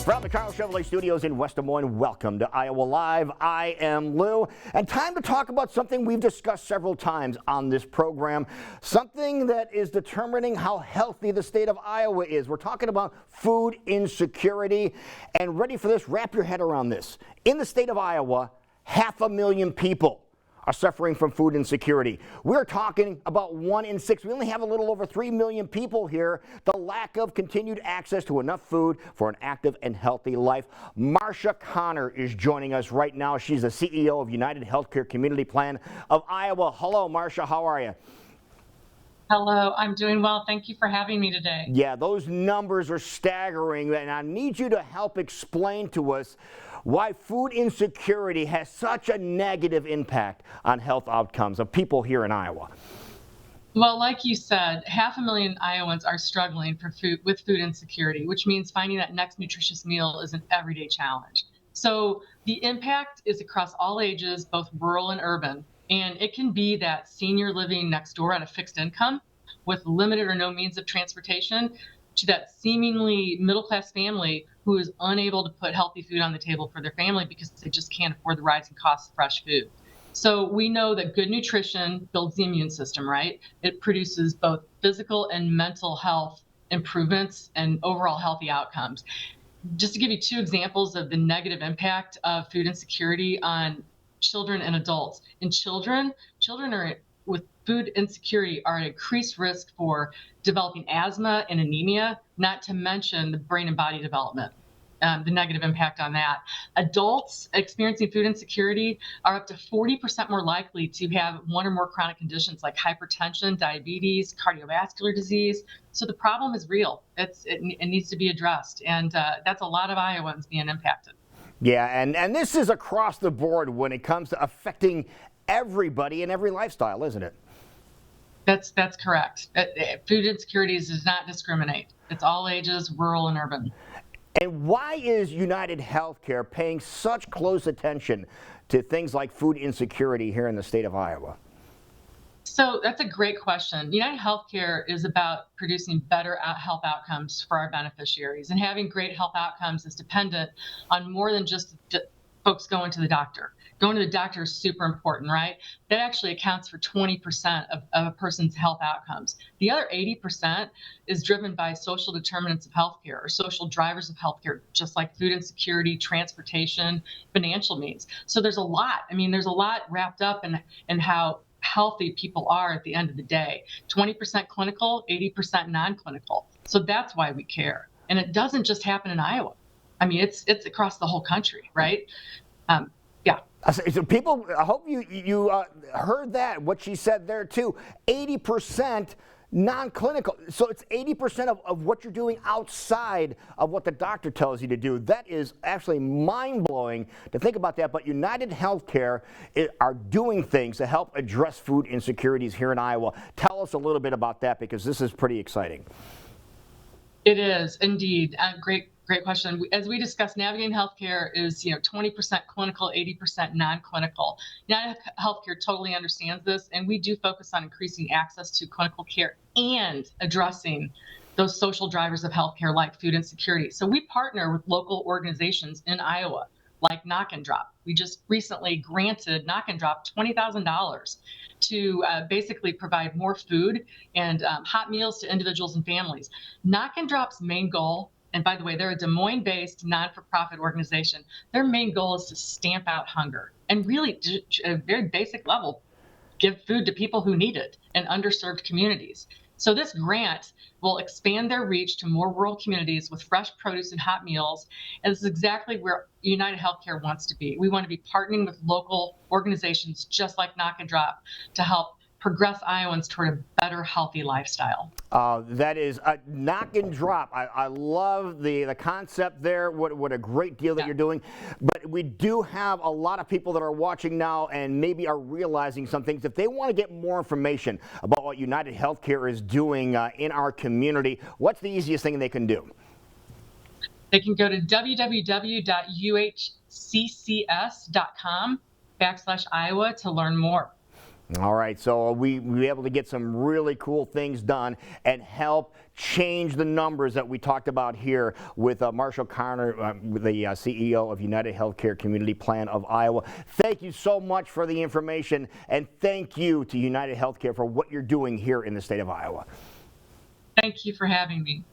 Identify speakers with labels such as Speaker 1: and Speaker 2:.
Speaker 1: From the Carl Chevrolet Studios in West Des Moines, welcome to Iowa Live. I am Lou, and time to talk about something we've discussed several times on this program, something that is determining how healthy the state of Iowa is. We're talking about food insecurity, and ready for this? Wrap your head around this. In the state of Iowa, 500,000 people are suffering from food insecurity. We're talking about 1 in 6. We only have a little over 3 million people here. The lack of continued access to enough food for an active and healthy life. Marsha Connor is joining us right now. She's the CEO of UnitedHealthcare Community Plan of Iowa. Hello, Marsha. How are you?
Speaker 2: Hello, I'm doing well. Thank you for having me today.
Speaker 1: Yeah, those numbers are staggering, and I need you to help explain to us why food insecurity has such a negative impact on health outcomes of people here in Iowa.
Speaker 2: Well, like you said, 500,000 Iowans are struggling with food insecurity, which means finding that next nutritious meal is an everyday challenge. So the impact is across all ages, both rural and urban. And it can be that senior living next door on a fixed income with limited or no means of transportation to that seemingly middle-class family who is unable to put healthy food on the table for their family because they just can't afford the rising cost of fresh food. So we know that good nutrition builds the immune system, right? It produces both physical and mental health improvements and overall healthy outcomes. Just to give you two examples of the negative impact of food insecurity on children and adults. In children are with food insecurity are at increased risk for developing asthma and anemia, not to mention the brain and body development, the negative impact on that. Adults experiencing food insecurity are up to 40% more likely to have one or more chronic conditions like hypertension, diabetes, cardiovascular disease. So the problem is real. It needs to be addressed, and that's a lot of Iowans being impacted.
Speaker 1: Yeah, and this is across the board when it comes to affecting everybody in every lifestyle, isn't it?
Speaker 2: That's correct. Food insecurity does not discriminate. It's all ages, rural and urban.
Speaker 1: And why is UnitedHealthcare paying such close attention to things like food insecurity here in the state of Iowa?
Speaker 2: So that's a great question. UnitedHealthcare is about producing better health outcomes for our beneficiaries, and having great health outcomes is dependent on more than just folks going to the doctor. Going to the doctor is super important, right? That actually accounts for 20% of a person's health outcomes. The other 80% is driven by social determinants of healthcare or social drivers of healthcare, just like food insecurity, transportation, financial means. So there's a lot. There's a lot wrapped up in how healthy people are at the end of the day. 20% clinical, 80% non-clinical. So that's why we care. And it doesn't just happen in Iowa. It's across the whole country, right? Yeah.
Speaker 1: So people, I hope you heard that, what she said there too. 80% non-clinical. So it's 80% of what you're doing outside of what the doctor tells you to do. That is actually mind-blowing to think about that. But UnitedHealthcare are doing things to help address food insecurities here in Iowa. Tell us a little bit about that, because this is pretty exciting.
Speaker 2: It is indeed. Great question. As we discussed, navigating healthcare is 20% clinical, 80% non-clinical. UnitedHealthcare totally understands this, and we do focus on increasing access to clinical care and addressing those social drivers of healthcare like food insecurity. So we partner with local organizations in Iowa like Knock and Drop. We just recently granted Knock and Drop $20,000 to basically provide more food and hot meals to individuals and families. Knock and Drop's main goal, and by the way, they're a Des Moines-based non-for-profit organization. Their main goal is to stamp out hunger and really, at a very basic level, give food to people who need it in underserved communities. So this grant will expand their reach to more rural communities with fresh produce and hot meals. And this is exactly where UnitedHealthcare wants to be. We want to be partnering with local organizations just like Knock and Drop to help progress Iowans toward a better, healthy lifestyle.
Speaker 1: That is Knock and Drop. I love the concept there. What a great deal that you're doing. But we do have a lot of people that are watching now and maybe are realizing some things. If they want to get more information about what UnitedHealthcare is doing in our community, what's the easiest thing they can do?
Speaker 2: They can go to www.uhccs.com/Iowa to learn more.
Speaker 1: All right, so we were able to get some really cool things done and help change the numbers that we talked about here with Marsha Connor, the CEO of UnitedHealthcare Community Plan of Iowa. Thank you so much for the information, and thank you to UnitedHealthcare for what you're doing here in the state of Iowa.
Speaker 2: Thank you for having me.